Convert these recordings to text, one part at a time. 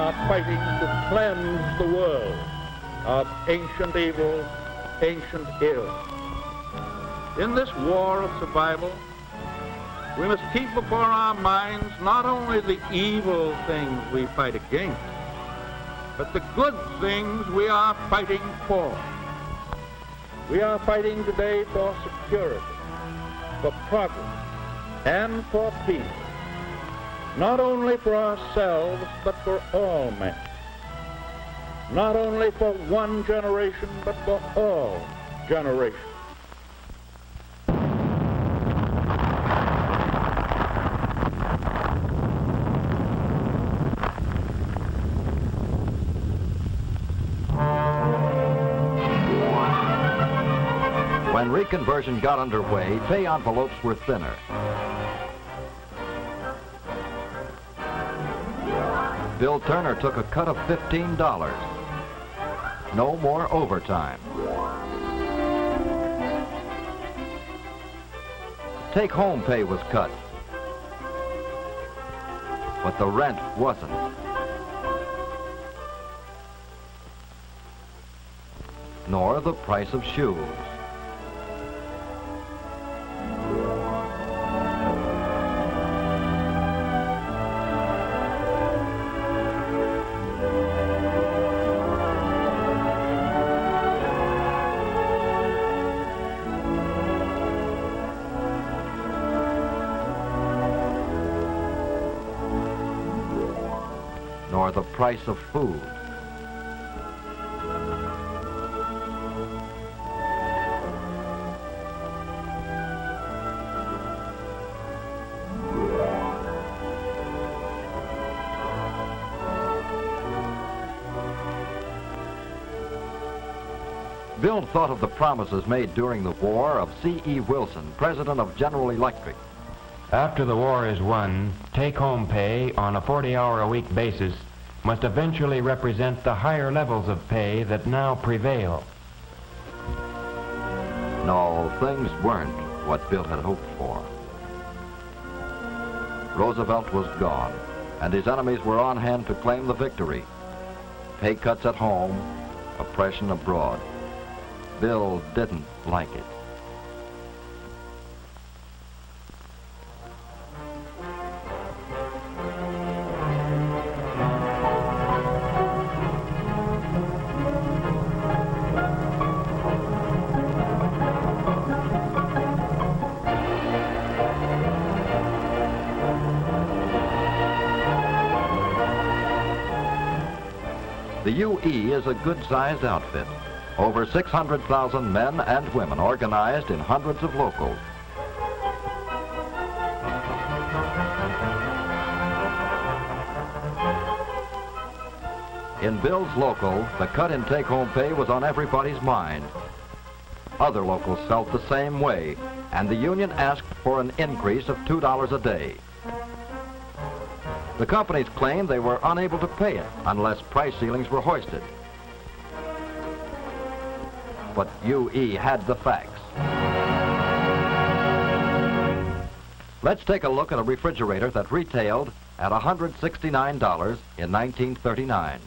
are fighting to cleanse the world of ancient evil, ancient ill. In this war of survival, we must keep before our minds not only the evil things we fight against, but the good things we are fighting for. We are fighting today for security, for progress, and for peace, not only for ourselves, but for all men. Not only for one generation, but for all generations. When reconversion got underway, pay envelopes were thinner. Bill Turner took a cut of $15. No more overtime. Take-home pay was cut, but the rent wasn't. Nor the price of shoes. Nor the price of food. Bill thought of the promises made during the war of C.E. Wilson, president of General Electric. After the war is won, take-home pay on a 40-hour-a-week basis must eventually represent the higher levels of pay that now prevail. No, things weren't what Bill had hoped for. Roosevelt was gone, and his enemies were on hand to claim the victory. Pay cuts at home, oppression abroad. Bill didn't like it. The UE is a good-sized outfit. Over 600,000 men and women organized in hundreds of locals. In Bill's local, the cut in take-home pay was on everybody's mind. Other locals felt the same way, and the union asked for an increase of $2 a day. The companies claimed they were unable to pay it unless price ceilings were hoisted. But UE had the facts. Let's take a look at a refrigerator that retailed at $169 in 1939.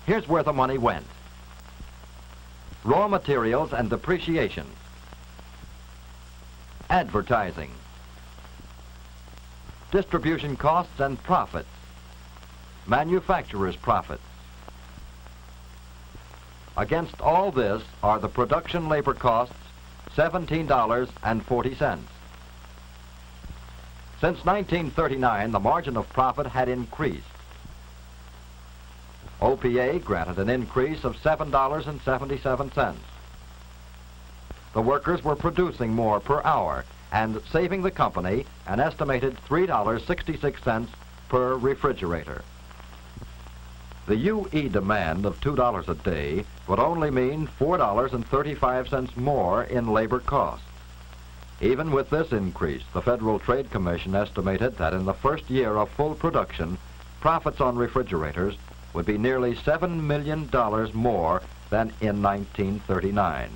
Here's where the money went. Raw materials and depreciation. Advertising. Distribution costs and profits. Manufacturer's profits. Against all this are the production labor costs, $17.40. Since 1939, the margin of profit had increased. OPA granted an increase of $7.77. The workers were producing more per hour and saving the company an estimated $3.66 per refrigerator. The UE demand of $2 a day would only mean $4.35 more in labor costs. Even with this increase, the Federal Trade Commission estimated that in the first year of full production, profits on refrigerators would be nearly $7 million more than in 1939.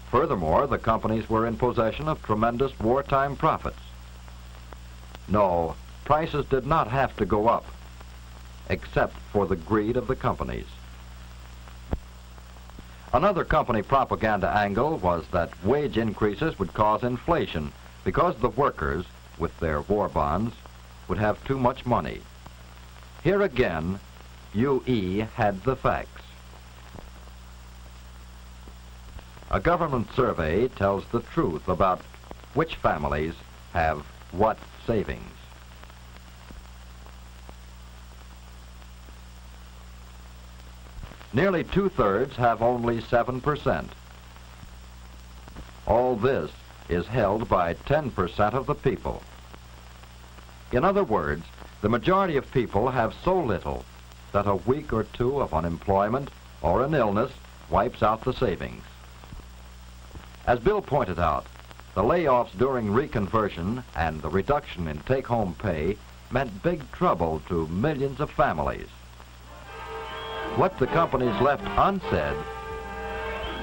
Furthermore, the companies were in possession of tremendous wartime profits. No, prices did not have to go up. except for the greed of the companies. Another company propaganda angle was that wage increases would cause inflation because the workers, with their war bonds, would have too much money. Here again, UE had the facts. A government survey tells the truth about which families have what savings. Nearly 2/3 have only 7%. All this is held by 10% of the people. In other words, the majority of people have so little that a week or two of unemployment or an illness wipes out the savings. As Bill pointed out, the layoffs during reconversion and the reduction in take-home pay meant big trouble to millions of families. What the companies left unsaid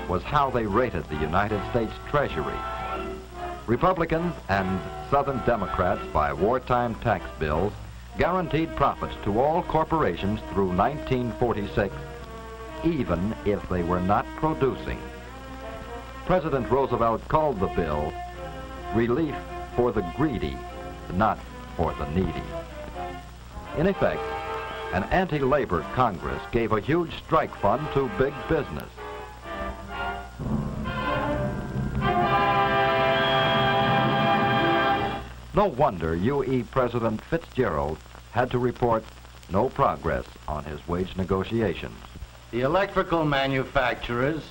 was how they rated the United States Treasury. Republicans and Southern Democrats, by wartime tax bills, guaranteed profits to all corporations through 1946, even if they were not producing. President Roosevelt called the bill relief for the greedy, not for the needy. In effect, an anti-labor Congress gave a huge strike fund to big business. No wonder UE President Fitzgerald had to report no progress on his wage negotiations. The electrical manufacturers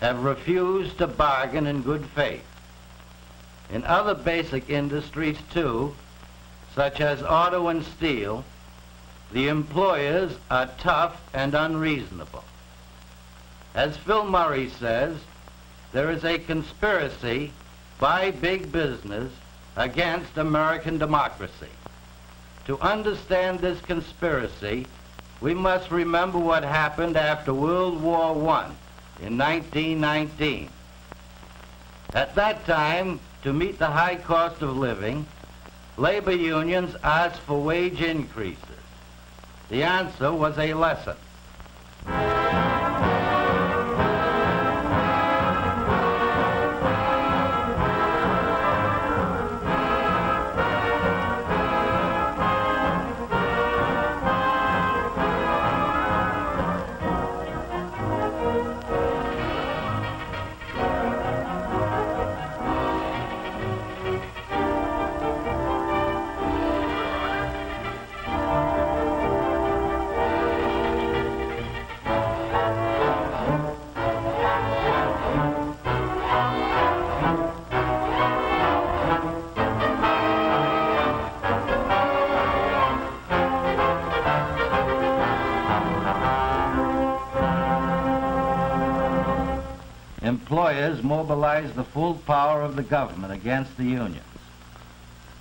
have refused to bargain in good faith. In other basic industries, too, such as auto and steel, the employers are tough and unreasonable. As Phil Murray says, there is a conspiracy by big business against American democracy. To understand this conspiracy, we must remember what happened after World War I in 1919. At that time, to meet the high cost of living, labor unions asked for wage increases. The answer was a lesson. Employers mobilized the full power of the government against the unions.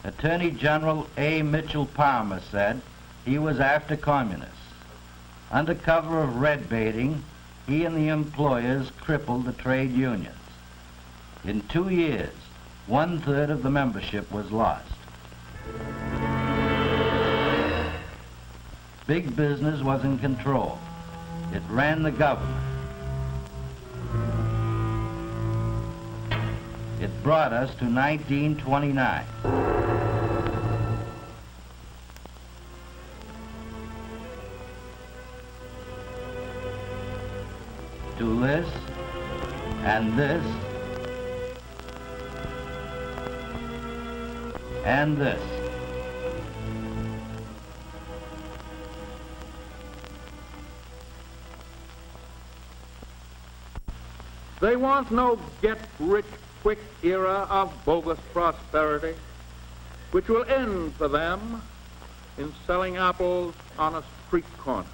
Attorney General A. Mitchell Palmer said he was after communists. Under cover of red baiting, he and the employers crippled the trade unions. In 2 years, 1/3 of the membership was lost. Big business was in control. It ran the government. It brought us to 1929. To this, and this, and this. They want no get-rich-quick era of bogus prosperity, which will end for them in selling apples on a street corner.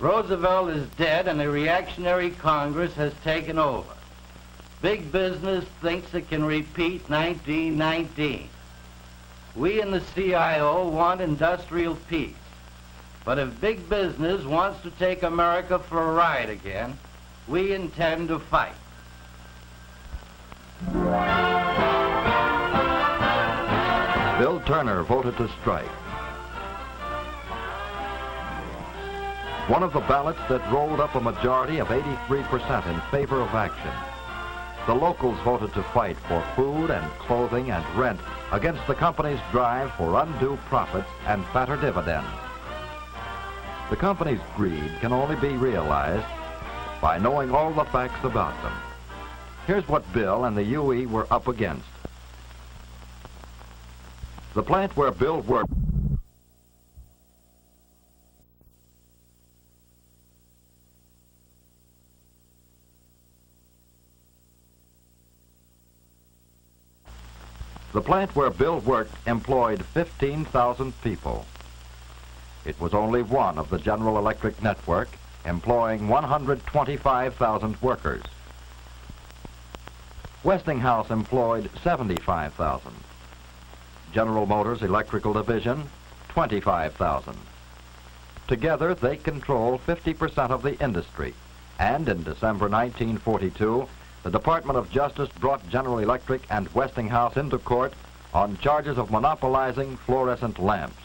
Roosevelt is dead and a reactionary Congress has taken over. Big business thinks it can repeat 1919. We in the CIO want industrial peace. But if big business wants to take America for a ride again, we intend to fight. Bill Turner voted to strike. one of the ballots that rolled up a majority of 83% in favor of action. The locals voted to fight for food and clothing and rent against the company's drive for undue profits and fatter dividends. The company's greed can only be realized by knowing all the facts about them. Here's what Bill and the UE were up against. The plant where Bill worked employed 15,000 people. It was only one of the General Electric network, employing 125,000 workers. Westinghouse employed 75,000. General Motors Electrical Division, 25,000. Together, they control 50% of the industry. And in December 1942, the Department of Justice brought General Electric and Westinghouse into court on charges of monopolizing fluorescent lamps.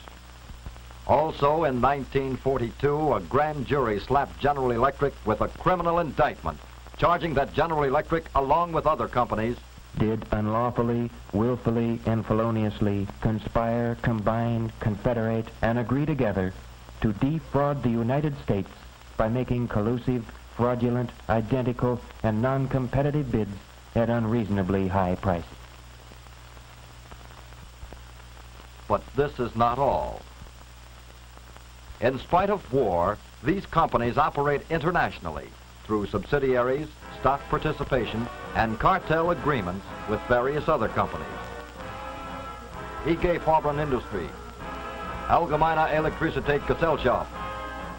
Also in 1942, a grand jury slapped General Electric with a criminal indictment, charging that General Electric, along with other companies, did unlawfully, willfully, and feloniously conspire, combine, confederate, and agree together to defraud the United States by making collusive, fraudulent, identical, and non-competitive bids at unreasonably high prices. But this is not all. In spite of war, these companies operate internationally through subsidiaries, stock participation, and cartel agreements with various other companies. IG Farben Industrie, Allgemeine Elektrizitätsgesellschaft,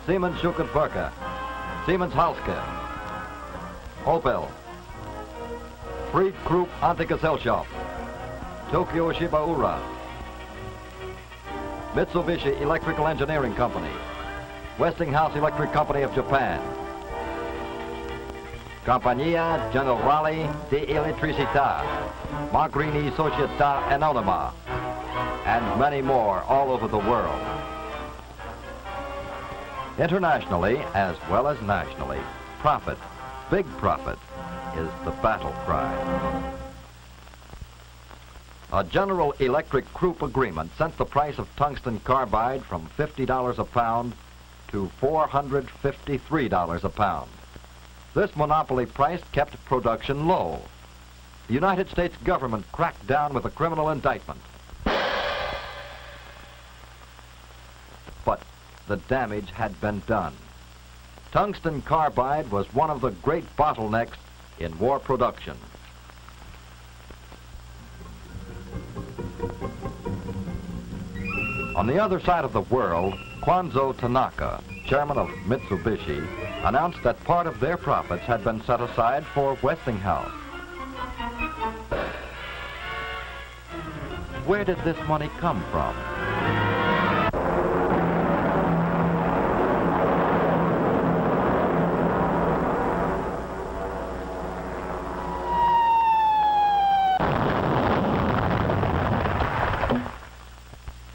Siemens Schuckert-Burka, Siemens Halske, Opel, Fried Krupp Antigesellschaft, Tokyo Shibaura, Mitsubishi Electrical Engineering Company, Westinghouse Electric Company of Japan, Compagnia Generale di Elettricità, Magrini Società Anonima, and many more all over the world. Internationally, as well as nationally, profit, big profit, is the battle cry. A General Electric Krupp agreement sent the price of tungsten carbide from $50 a pound to $453 a pound. This monopoly price kept production low. The United States government cracked down with a criminal indictment. But the damage had been done. Tungsten carbide was one of the great bottlenecks in war production. On the other side of the world, Kwanzo Tanaka, chairman of Mitsubishi, announced that part of their profits had been set aside for Westinghouse. Where did this money come from?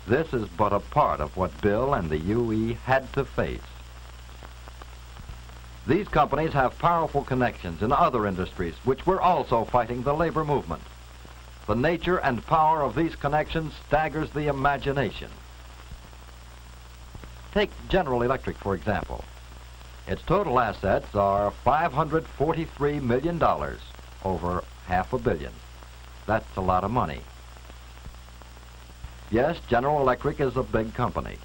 This is but a part of what Bill and the UE had to face. These companies have powerful connections in other industries which were also fighting the labor movement. The nature and power of these connections staggers the imagination. Take General Electric, for example. Its total assets are $543 million, over $500 million. That's a lot of money. Yes, General Electric is a big company.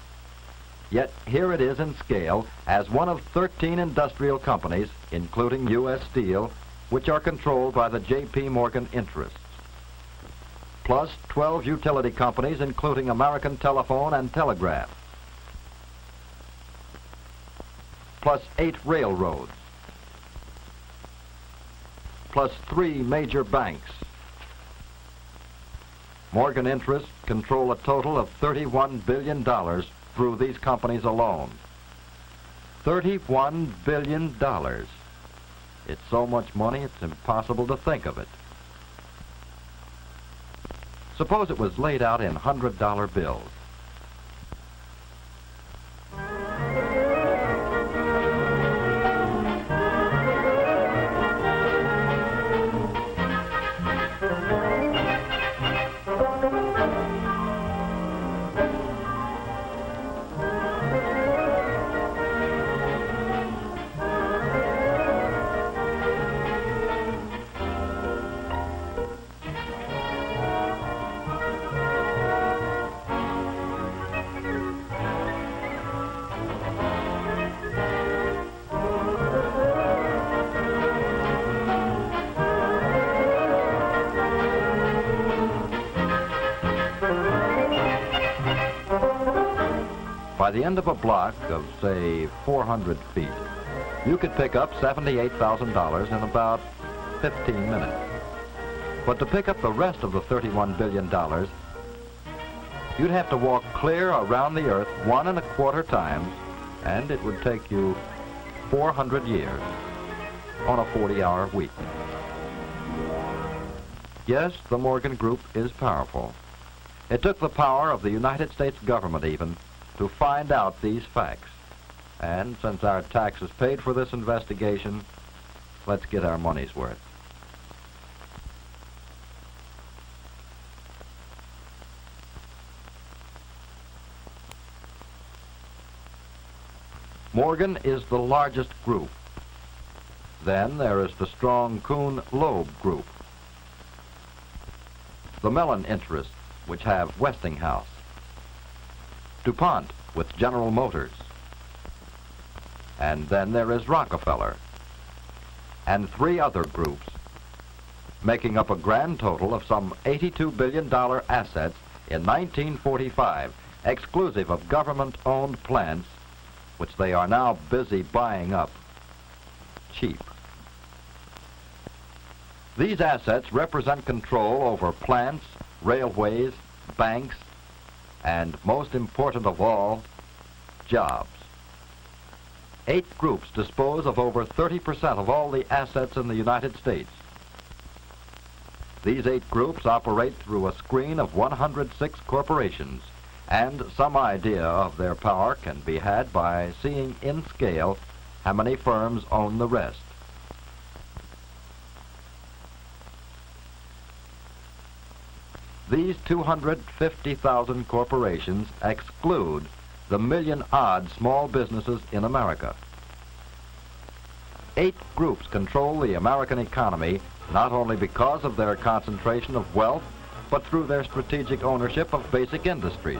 Yet here it is in scale as one of 13 industrial companies, including U.S. Steel, which are controlled by the J.P. Morgan interests. Plus 12 utility companies, including American Telephone and Telegraph. Plus 8 railroads. Plus 3 major banks. Morgan interests control a total of $31 billion through these companies alone. $31 billion. It's so much money, it's impossible to think of it. Suppose it was laid out in $100 bills. By the end of a block of, say, 400 feet, you could pick up $78,000 in about 15 minutes. But to pick up the rest of the $31 billion, you'd have to walk clear around the Earth 1¼ times, and it would take you 400 years on a 40-hour week. Yes, the Morgan Group is powerful. It took the power of the United States government even to find out these facts. And since our taxes paid for this investigation, let's get our money's worth. Morgan is the largest group. Then there is the strong Kuhn-Loeb group. The Mellon interests, which have Westinghouse. DuPont with General Motors. And then there is Rockefeller. And 3 other groups, making up a grand total of some $82 billion assets in 1945, exclusive of government-owned plants, which they are now busy buying up cheap. These assets represent control over plants, railways, banks, and most important of all, jobs. 8 groups dispose of over 30% of all the assets in the United States. These 8 groups operate through a screen of 106 corporations, and some idea of their power can be had by seeing in scale how many firms own the rest. These 250,000 corporations exclude the million-odd small businesses in America. 8 groups control the American economy not only because of their concentration of wealth, but through their strategic ownership of basic industries.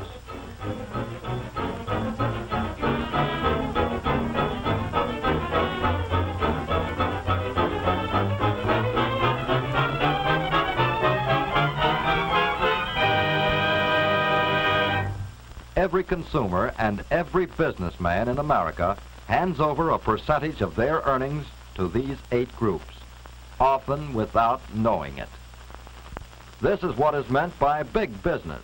Every consumer and every businessman in America hands over a percentage of their earnings to these 8 groups, often without knowing it. This is what is meant by big business.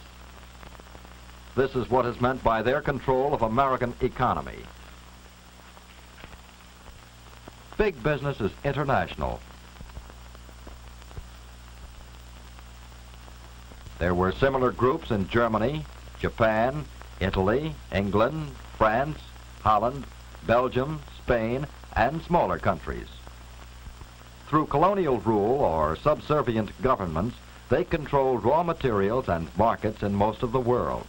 This is what is meant by their control of American economy. Big business is international. There were similar groups in Germany, Japan, Italy, England, France, Holland, Belgium, Spain, and smaller countries. Through colonial rule or subservient governments, they control raw materials and markets in most of the world.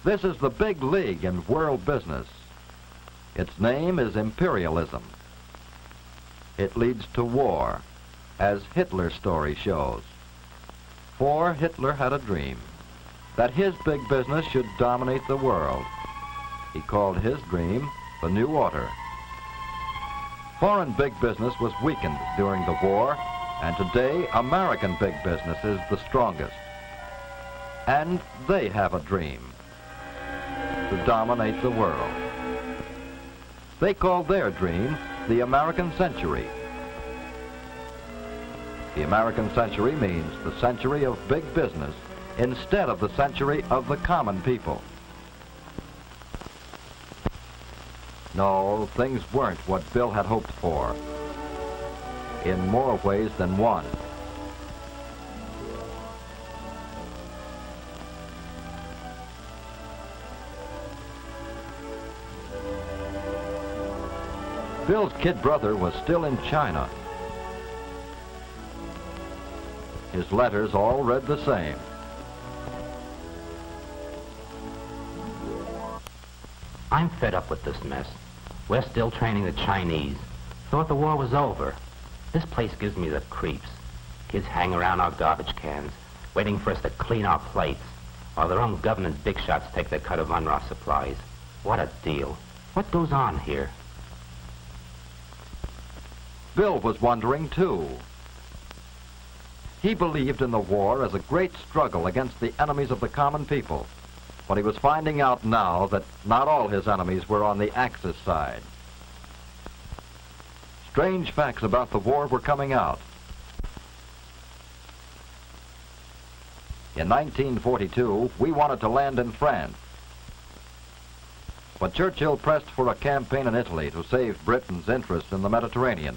This is the big league in world business. Its name is imperialism. It leads to war, as Hitler's story shows. For Hitler had a dream that his big business should dominate the world. He called his dream the New Order. Foreign big business was weakened during the war, and today American big business is the strongest. And they have a dream to dominate the world. They call their dream the American century. The American century means the century of big business instead of the century of the common people. No, things weren't what Bill had hoped for, in more ways than one. Bill's kid brother was still in China. His letters all read the same. I'm fed up with this mess. We're still training the Chinese. Thought the war was over. This place gives me the creeps. Kids hang around our garbage cans, waiting for us to clean our plates, while their own government big shots take their cut of UNRWA supplies. What a deal. What goes on here? Bill was wondering, too. He believed in the war as a great struggle against the enemies of the common people. But he was finding out now that not all his enemies were on the Axis side. Strange facts about the war were coming out. In 1942, we wanted to land in France. But Churchill pressed for a campaign in Italy to save Britain's interests in the Mediterranean.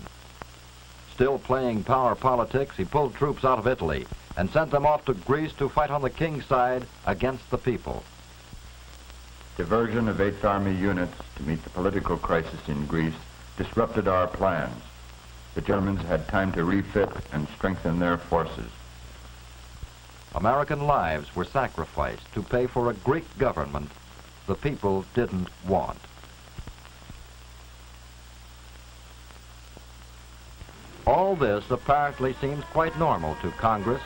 Still playing power politics, he pulled troops out of Italy and sent them off to Greece to fight on the king's side against the people. Diversion of 8th Army units to meet the political crisis in Greece disrupted our plans. The Germans had time to refit and strengthen their forces. American lives were sacrificed to pay for a Greek government the people didn't want. All this apparently seems quite normal to Congress.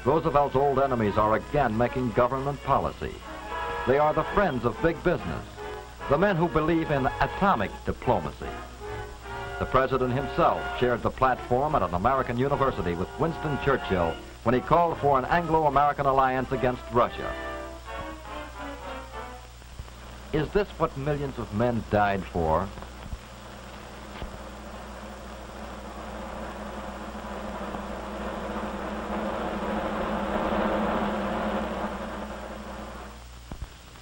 Roosevelt's old enemies are again making government policy. They are the friends of big business, the men who believe in atomic diplomacy. The president himself shared the platform at an American university with Winston Churchill when he called for an Anglo-American alliance against Russia. Is this what millions of men died for?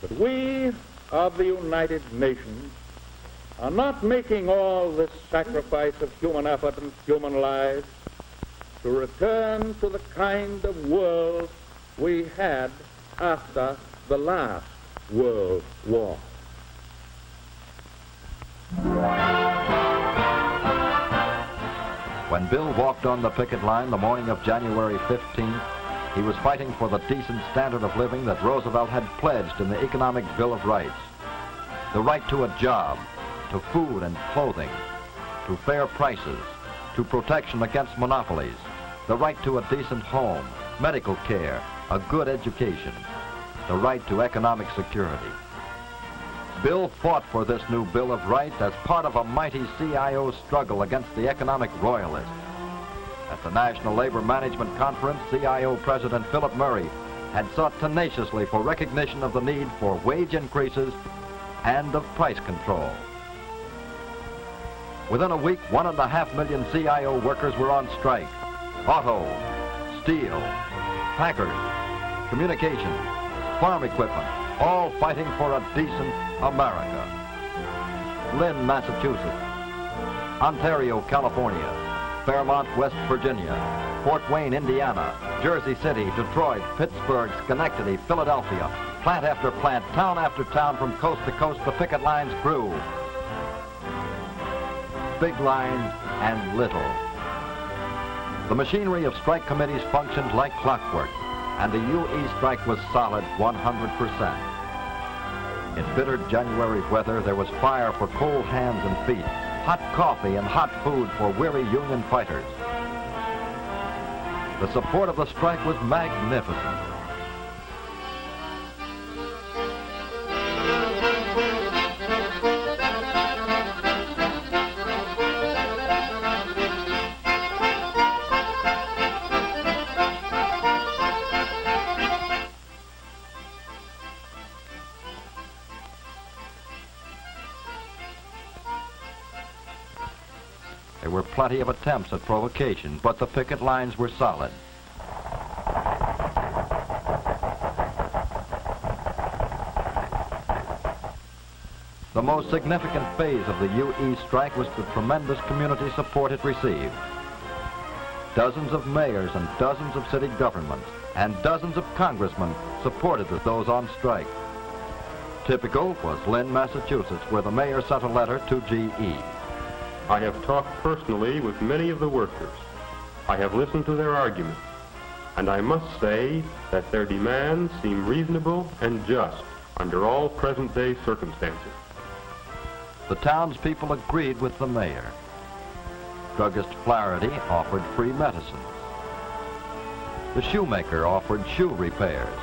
But we of the United Nations are not making all this sacrifice of human effort and human lives to return to the kind of world we had after the last World War. When Bill walked on the picket line the morning of January 15th, he was fighting for the decent standard of living that Roosevelt had pledged in the Economic Bill of Rights. The right to a job, to food and clothing, to fair prices, to protection against monopolies, the right to a decent home, medical care, a good education, the right to economic security. Bill fought for this new Bill of Rights as part of a mighty CIO struggle against the economic royalists. At the National Labor Management Conference, CIO President Philip Murray had sought tenaciously for recognition of the need for wage increases and of price control. Within a week, 1.5 million CIO workers were on strike. Auto, steel, packers, communications, farm equipment, all fighting for a decent America. Lynn, Massachusetts, Ontario, California, Fairmont, West Virginia, Fort Wayne, Indiana, Jersey City, Detroit, Pittsburgh, Schenectady, Philadelphia, plant after plant, town after town, from coast to coast, the picket lines grew. Big lines and little. The machinery of strike committees functioned like clockwork, and the UE strike was solid 100%. In bitter January weather, there was fire for cold hands and feet, hot coffee and hot food for weary union fighters. The support of the strike was magnificent. There were plenty of attempts at provocation, but the picket lines were solid. The most significant phase of the UE strike was the tremendous community support it received. Dozens of mayors and dozens of city governments and dozens of congressmen supported those on strike. Typical was Lynn, Massachusetts, where the mayor sent a letter to GE. I have talked personally with many of the workers. I have listened to their arguments, and I must say that their demands seem reasonable and just under all present-day circumstances. The townspeople agreed with the mayor. Druggist Flaherty offered free medicines. The shoemaker offered shoe repairs.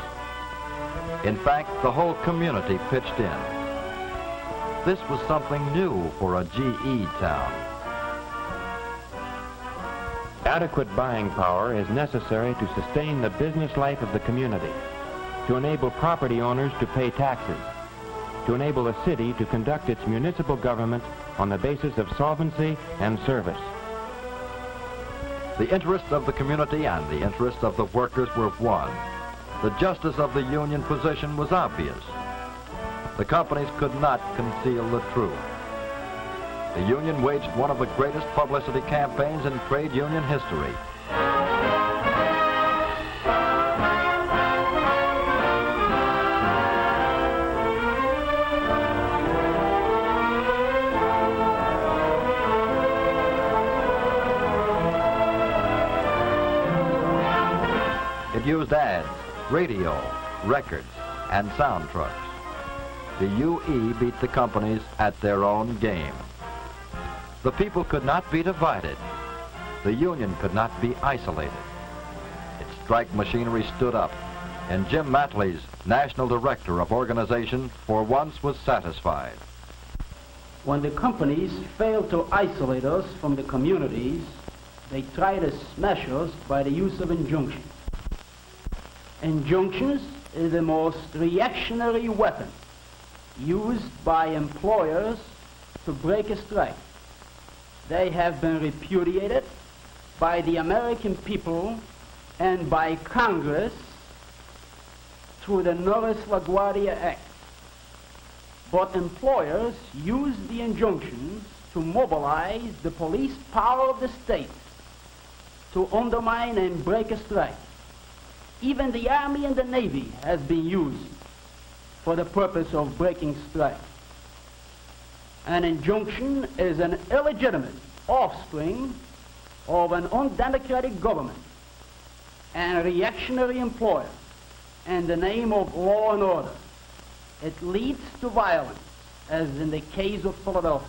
In fact, the whole community pitched in. This was something new for a GE town. Adequate buying power is necessary to sustain the business life of the community. to enable property owners to pay taxes, to enable a city to conduct its municipal government on the basis of solvency and service. The interests of the community and the interests of the workers were one. The justice of the union position was obvious. The companies could not conceal the truth. The union waged one of the greatest publicity campaigns in trade union history. It used ads, radio, records, and sound trucks. The UE beat the companies at their own game. The people could not be divided. The union could not be isolated. Its strike machinery stood up, and Jim Matley's national director of organization for once was satisfied. When the companies failed to isolate us from the communities, they tried to smash us by the use of injunctions. Injunctions is the most reactionary weapon used by employers to break a strike. They have been repudiated by the American people and by Congress through the Norris-LaGuardia Act. But employers use the injunctions to mobilize the police power of the state to undermine and break a strike. Even the Army and the Navy has been used for the purpose of breaking strike. An injunction is an illegitimate offspring of an undemocratic government and a reactionary employer in the name of law and order. It leads to violence, as in the case of Philadelphia.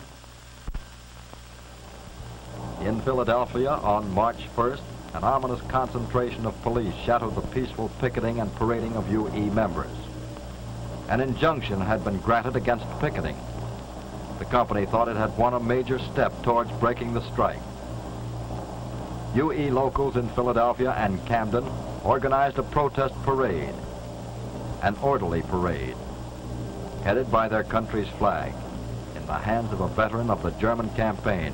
In Philadelphia on March 1st, an ominous concentration of police shadowed the peaceful picketing and parading of UE members. An injunction had been granted against picketing. The company thought it had won a major step towards breaking the strike. UE locals in Philadelphia and Camden organized a protest parade, an orderly parade, headed by their country's flag, in the hands of a veteran of the German campaign.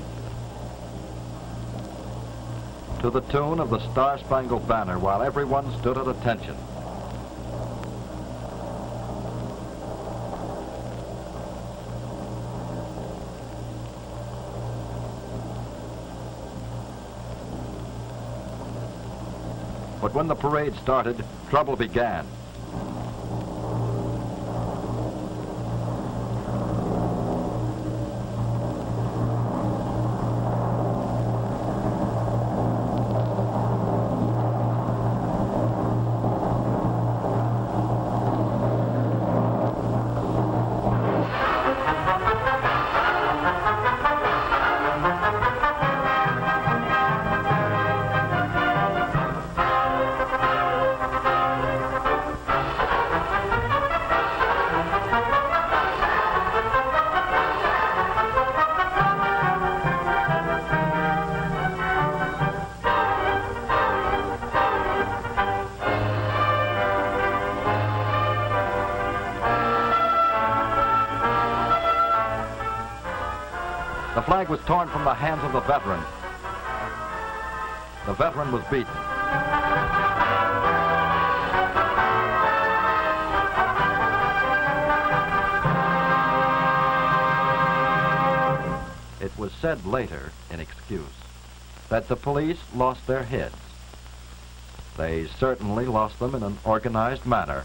To the tune of the Star-Spangled Banner, while everyone stood at attention. But when the parade started, trouble began. The flag was torn from the hands of the veteran. The veteran was beaten. It was said later, in excuse, that the police lost their heads. They certainly lost them in an organized manner.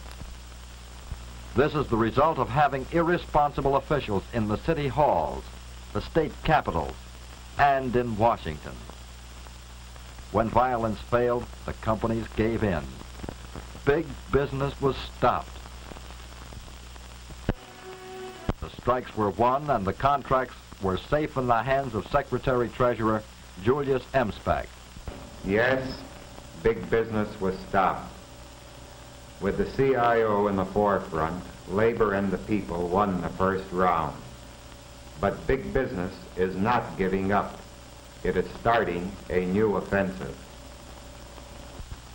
This is the result of having irresponsible officials in the city halls, the state capitals, and in Washington. When violence failed, the companies gave in. Big business was stopped. The strikes were won and the contracts were safe in the hands of Secretary-Treasurer Julius Emspach. Yes, big business was stopped. With the CIO in the forefront, labor and the people won the first round. But big business is not giving up. It is starting a new offensive.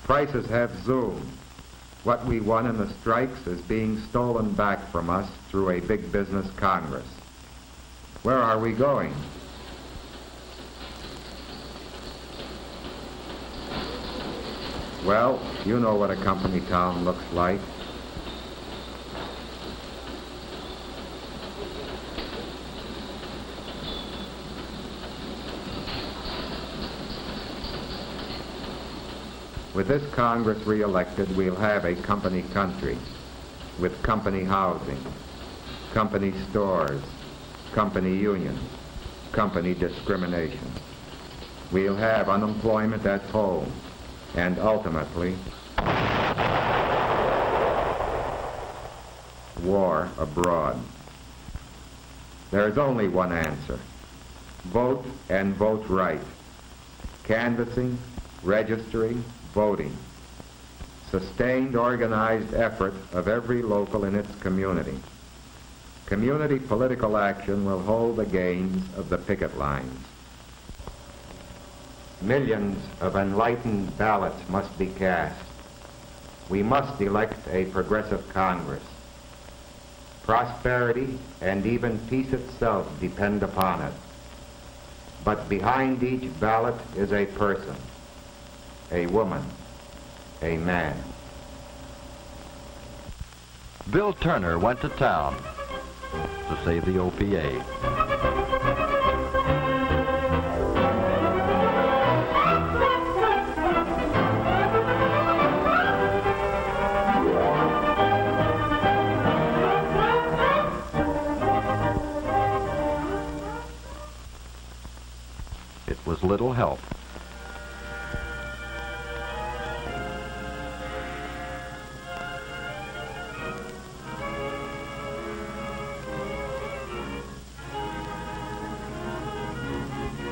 Prices have zoomed. What we won in the strikes is being stolen back from us through a big business Congress. Where are we going? Well, you know what a company town looks like. With this Congress re-elected, we'll have a company country with company housing, company stores, company unions, company discrimination. We'll have unemployment at home, and ultimately, war abroad. There's only one answer. Vote and vote right. Canvassing, registering, voting. Sustained organized effort of every local in its community. Community political action will hold the gains of the picket lines. Millions of enlightened ballots must be cast. We must elect a progressive Congress. Prosperity and even peace itself depend upon it. But behind each ballot is a person, a woman, a man. Bill Turner went to town to save the OPA. It was little help.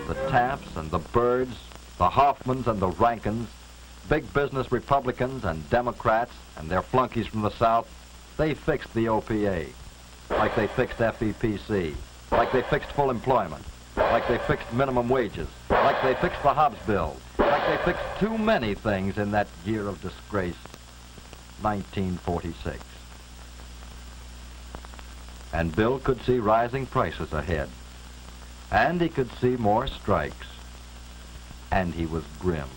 The Taps and the Byrds, the Hoffmans and the Rankins, big business Republicans and Democrats and their flunkies from the South, they fixed the OPA, like they fixed FEPC, like they fixed full employment, like they fixed minimum wages, like they fixed the Hobbs bill, like they fixed too many things in that year of disgrace, 1946. And Bill could see rising prices ahead. And he could see more strikes. And he was grim.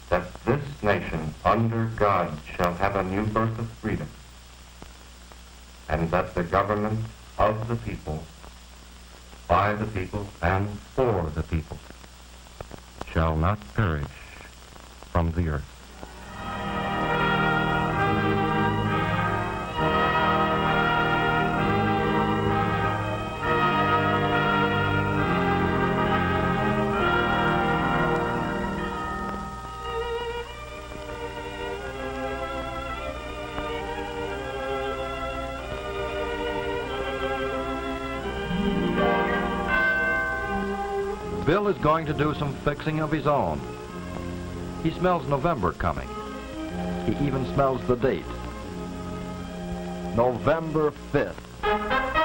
That this nation under God shall have a new birth of freedom, and that the government of the people, by the people, and for the people, shall not perish from the earth. Bill is going to do some fixing of his own. He smells November coming. He even smells the date. November 5th.